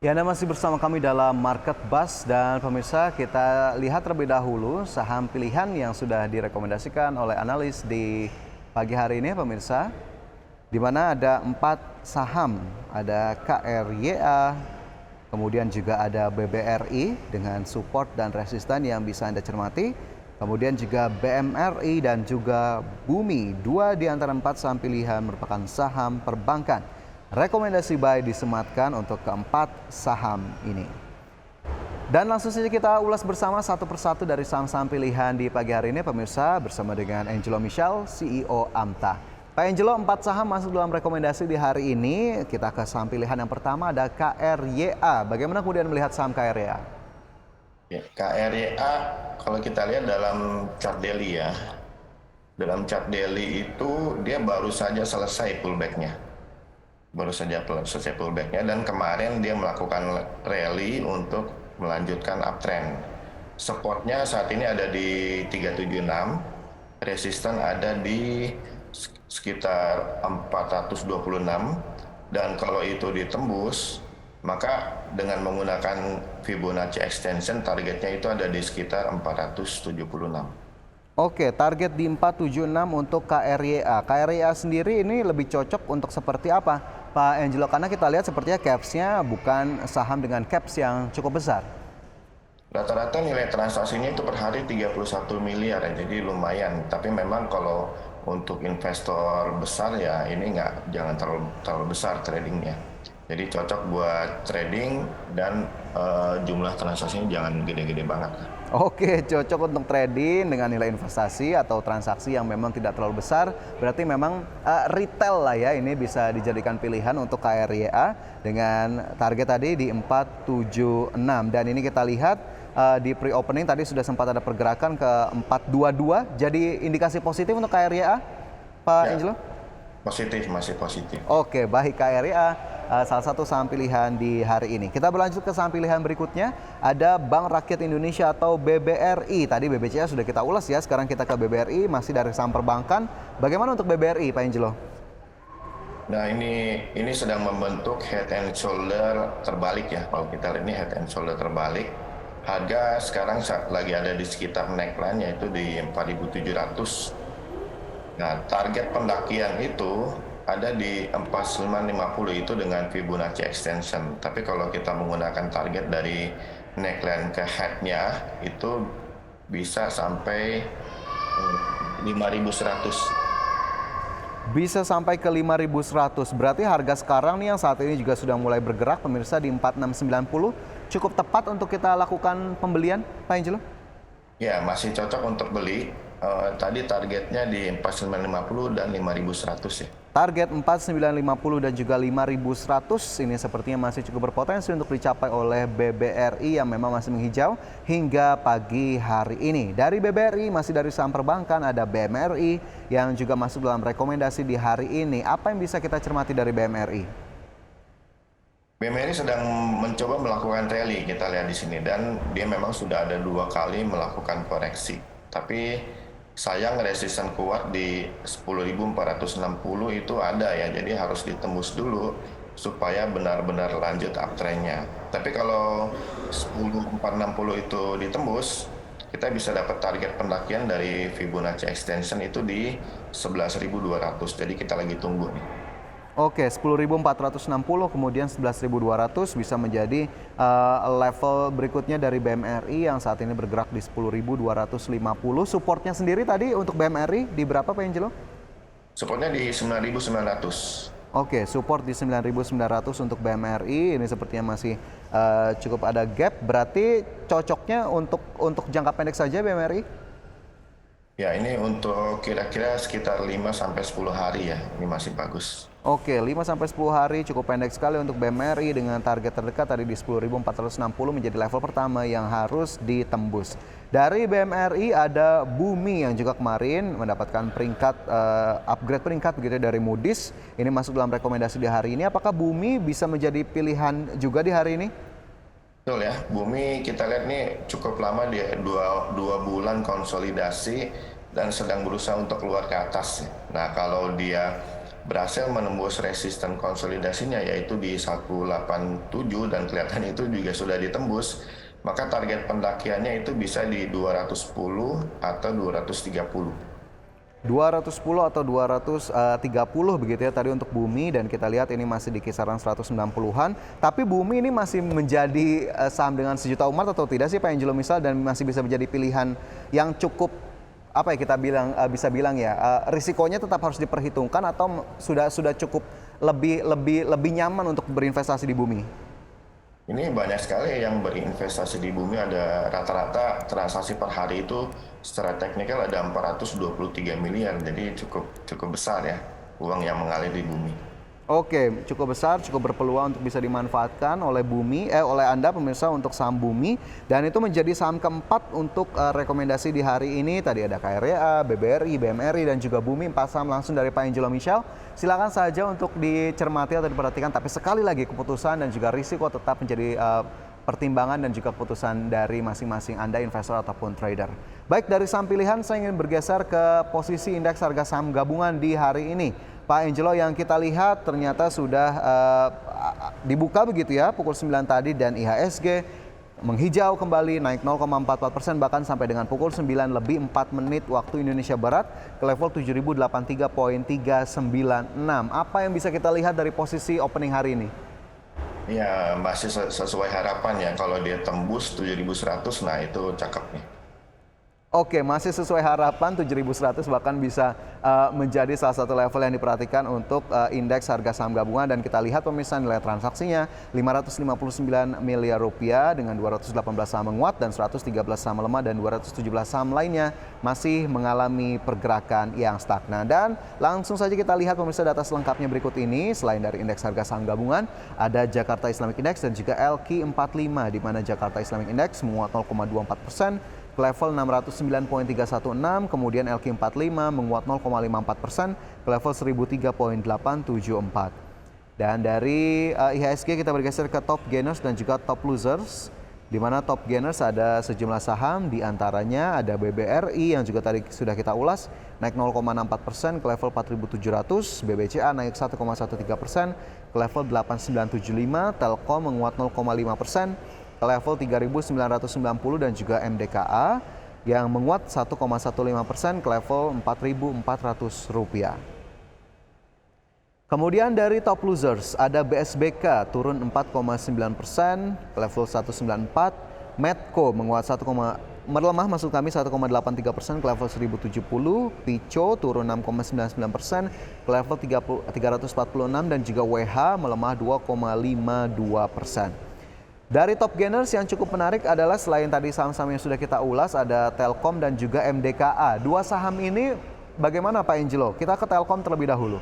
Ya, Anda masih bersama kami dalam Market Buzz dan pemirsa kita lihat terlebih dahulu saham pilihan yang sudah direkomendasikan oleh analis di pagi hari ini pemirsa. Di mana ada 4 saham, ada KRYA, kemudian juga ada BBRI dengan support dan resisten yang bisa Anda cermati. Kemudian juga BMRI dan juga Bumi, 2 di antara 4 saham pilihan merupakan saham perbankan. Rekomendasi buy disematkan untuk keempat saham ini. Dan langsung saja kita ulas bersama satu persatu dari saham-saham pilihan di pagi hari ini pemirsa bersama dengan Angelo Michel, CEO Amta. Pak Angelo, 4 saham masuk dalam rekomendasi di hari ini. Kita ke saham pilihan yang pertama ada KRYA. Bagaimana kemudian melihat saham KRYA? Ya, KRYA kalau kita lihat dalam chart daily ya, dalam chart daily itu dia baru saja selesai pullback-nya. Dan kemarin dia melakukan rally untuk melanjutkan uptrend. Supportnya saat ini ada di 376, resisten ada di sekitar 426, dan kalau itu ditembus maka dengan menggunakan Fibonacci extension targetnya itu ada di sekitar 476. Oke, target di 476 untuk KRYA. KRYA sendiri ini lebih cocok untuk seperti apa, Pak Angelo? Karena kita lihat sepertinya caps-nya bukan saham dengan caps yang cukup besar. Rata-rata nilai transaksinya itu per hari 31 miliar ya, jadi lumayan. Tapi memang kalau untuk investor besar ya ini jangan terlalu besar tradingnya. Jadi cocok buat trading dan jumlah transaksinya jangan gede-gede banget. Oke, cocok untuk trading dengan nilai investasi atau transaksi yang memang tidak terlalu besar. Berarti memang retail lah ya, ini bisa dijadikan pilihan untuk KRYA dengan target tadi di 476. Dan ini kita lihat di pre-opening tadi sudah sempat ada pergerakan ke 422. Jadi indikasi positif untuk KRYA, Pak Angelo? Positif, masih positif. Oke, baik, KRYA salah satu saham pilihan di hari ini. Kita berlanjut ke saham pilihan berikutnya, ada Bank Rakyat Indonesia atau BBRI. Tadi BBCA sudah kita ulas ya, sekarang kita ke BBRI, masih dari saham perbankan. Bagaimana untuk BBRI, Pak Angelo? Nah ini sedang membentuk head and shoulder terbalik ya. Kalau kita lihat ini head and shoulder terbalik. Harga sekarang lagi ada di sekitar neckline yaitu di 4.700. Nah, target pendakian itu ada di 4550 itu dengan Fibonacci extension. Tapi kalau kita menggunakan target dari neckline ke head-nya itu bisa sampai 5100. Bisa sampai ke 5.100. Berarti harga sekarang nih yang saat ini juga sudah mulai bergerak pemirsa di 4690 cukup tepat untuk kita lakukan pembelian, Pak Angelo? Ya, masih cocok untuk beli. Tadi targetnya di 4950 dan 5100 ya. Target 4950 dan juga 5100 ini sepertinya masih cukup berpotensi untuk dicapai oleh BBRI yang memang masih menghijau hingga pagi hari ini. Dari BBRI masih dari saham perbankan ada BMRI yang juga masuk dalam rekomendasi di hari ini. Apa yang bisa kita cermati dari BMRI? BMRI sedang mencoba melakukan rally, kita lihat di sini, dan dia memang sudah ada 2 kali melakukan koreksi. Tapi sayang resisten kuat di 10.460 itu ada ya, jadi harus ditembus dulu supaya benar-benar lanjut uptrendnya. Tapi kalau 10.460 itu ditembus, kita bisa dapat target pendakian dari Fibonacci extension itu di 11.200. Jadi kita lagi tunggu nih. Oke, 10.460 kemudian 11.200 bisa menjadi level berikutnya dari BMRI yang saat ini bergerak di 10.250. Supportnya sendiri tadi untuk BMRI di berapa, Pak Angelo? Supportnya di 9.900. Oke, support di 9.900 untuk BMRI. Ini sepertinya masih cukup ada gap. Berarti cocoknya untuk jangka pendek saja BMRI? Ya, ini untuk kira-kira sekitar 5-10 hari ya. Ini masih bagus. Oke, 5-10 hari cukup pendek sekali untuk BMRI dengan target terdekat tadi di 10.460 menjadi level pertama yang harus ditembus. Dari BMRI ada Bumi yang juga kemarin mendapatkan peringkat upgrade peringkat begitu dari Moody's. Ini masuk dalam rekomendasi di hari ini. Apakah Bumi bisa menjadi pilihan juga di hari ini? Betul ya, Bumi kita lihat nih cukup lama dia dua bulan konsolidasi dan sedang berusaha untuk keluar ke atas. Nah, kalau dia berhasil menembus resisten konsolidasinya yaitu di 187 dan kelihatan itu juga sudah ditembus, maka target pendakiannya itu bisa di 210 atau 230. 210 atau 230 begitu ya tadi untuk bumi, dan kita lihat ini masih di kisaran 190-an. Tapi bumi ini masih menjadi saham dengan sejuta umat atau tidak sih Pak Angelo misal, dan masih bisa menjadi pilihan yang cukup apa ya kita bilang bisa bilang ya risikonya tetap harus diperhitungkan atau sudah cukup lebih nyaman untuk berinvestasi di bumi? Ini banyak sekali yang berinvestasi di bumi, ada rata-rata transaksi per hari itu secara teknikal ada 423 miliar, jadi cukup besar ya uang yang mengalir di bumi. Oke, cukup besar, cukup berpeluang untuk bisa dimanfaatkan oleh oleh Anda pemirsa untuk saham bumi, dan itu menjadi saham keempat untuk rekomendasi di hari ini. Tadi ada KRYA, BBRI, BMRI dan juga bumi, 4 saham langsung dari Pak Angelo Michel. Silakan saja untuk dicermati atau diperhatikan, tapi sekali lagi keputusan dan juga risiko tetap menjadi pertimbangan dan juga keputusan dari masing-masing Anda investor ataupun trader. Baik, dari saham pilihan saya ingin bergeser ke posisi indeks harga saham gabungan di hari ini. Pak Angelo, yang kita lihat ternyata sudah dibuka begitu ya pukul 9 tadi, dan IHSG menghijau kembali naik 0,44% bahkan sampai dengan pukul 9 lebih 4 menit waktu Indonesia Barat ke level 7083.396. Apa yang bisa kita lihat dari posisi opening hari ini? Ya, masih sesuai harapan ya, kalau dia tembus 7.100, nah itu cakep nih. Oke, masih sesuai harapan 7.100 bahkan bisa menjadi salah satu level yang diperhatikan untuk indeks harga saham gabungan, dan kita lihat pemirsa nilai transaksinya 559 miliar rupiah dengan 218 saham menguat dan 113 saham melemah, dan 217 saham lainnya masih mengalami pergerakan yang stagnan. Dan langsung saja kita lihat pemirsa data selengkapnya berikut ini. Selain dari indeks harga saham gabungan, ada Jakarta Islamic Index dan juga LQ45, di mana Jakarta Islamic Index menguat 0,24% ke level 609.316, kemudian LQ45 menguat 0,54% ke level 1003.874. Dan dari IHSG kita bergeser ke top gainers dan juga top losers, di mana top gainers ada sejumlah saham, di antaranya ada BBRI yang juga tadi sudah kita ulas, naik 0,64% ke level 4.700, BBCA naik 1,13% ke level 8.975, Telkom menguat 0,5% ke level 3.990, dan juga MDKA yang menguat 1,15% ke level 4.400 rupiah. Kemudian dari top losers ada BSBK turun 4,9% ke level 194, Medco menguat melemah 1,83% ke level 1070, Pico turun 6,99% ke level 346, dan juga WH melemah 2,52%. Dari top gainers yang cukup menarik adalah selain tadi saham-saham yang sudah kita ulas, ada Telkom dan juga MDKA. Dua saham ini bagaimana Pak Angelo? Kita ke Telkom terlebih dahulu.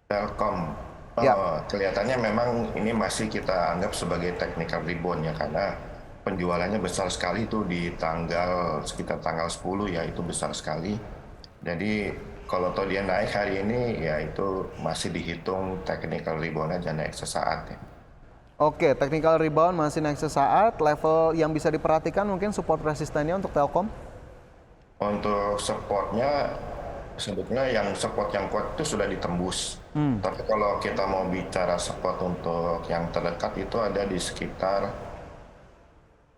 Telkom, kelihatannya memang ini masih kita anggap sebagai technical rebound ya, karena penjualannya besar sekali itu di sekitar tanggal 10 ya, itu besar sekali. Jadi kalau toh dia naik hari ini ya itu masih dihitung technical rebound aja, naik sesaat ya. Oke, technical rebound masih naik sesaat. Level yang bisa diperhatikan mungkin support resistennya untuk Telkom? Untuk supportnya, sebetulnya yang support yang kuat itu sudah ditembus. Tapi kalau kita mau bicara support untuk yang terdekat itu ada di sekitar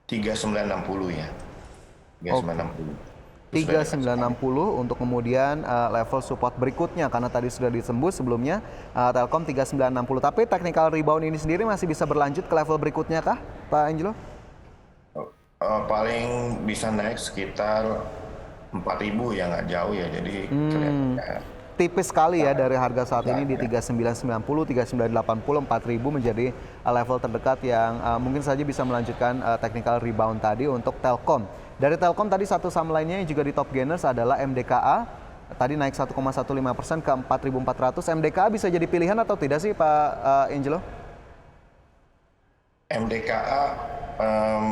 3960 ya. 3960. 3960 untuk kemudian level support berikutnya, karena tadi sudah ditembus sebelumnya Telkom 3960. Tapi technical rebound ini sendiri masih bisa berlanjut ke level berikutnya kah Pak Angelo? Paling bisa naik sekitar 4.000 ya, nggak jauh ya, jadi tipis sekali ya dari harga saat ini di 3990, 3980, 4.000 menjadi level terdekat yang mungkin saja bisa melanjutkan technical rebound tadi untuk Telkom. Dari Telkom tadi satu saham lainnya yang juga di top gainers adalah MDKA. Tadi naik 1,15% ke 4.400. MDKA bisa jadi pilihan atau tidak sih Pak Angelo? MDKA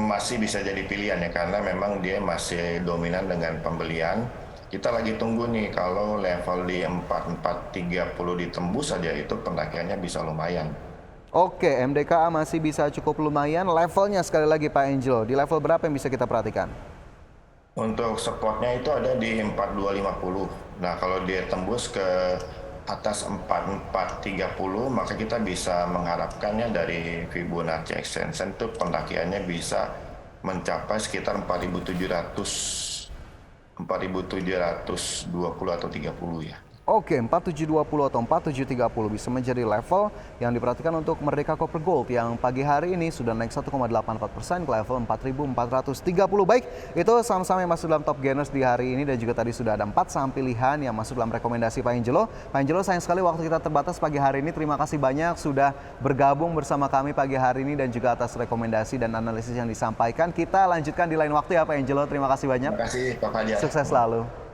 masih bisa jadi pilihan ya, karena memang dia masih dominan dengan pembelian. Kita lagi tunggu nih kalau level di 4430 ditembus saja, itu pendakiannya bisa lumayan. Oke, MDKA masih bisa cukup lumayan. Levelnya sekali lagi Pak Angelo, di level berapa yang bisa kita perhatikan? Untuk supportnya itu ada di 4250. Nah kalau dia tembus ke atas 4430, maka kita bisa mengharapkannya dari Fibonacci extension itu pendakiannya bisa mencapai sekitar 4720 atau 30 ya. Oke, 4720 atau 4730 bisa menjadi level yang diperhatikan untuk Merdeka Copper Gold yang pagi hari ini sudah naik 1,84% ke level 4430. Baik, itu saham-saham yang masuk dalam top gainers di hari ini dan juga tadi sudah ada 4 saham pilihan yang masuk dalam rekomendasi Pak Angelo. Pak Angelo, sayang sekali waktu kita terbatas pagi hari ini. Terima kasih banyak sudah bergabung bersama kami pagi hari ini dan juga atas rekomendasi dan analisis yang disampaikan. Kita lanjutkan di lain waktu ya Pak Angelo. Terima kasih banyak. Terima kasih Pak Fajar. Sukses selalu.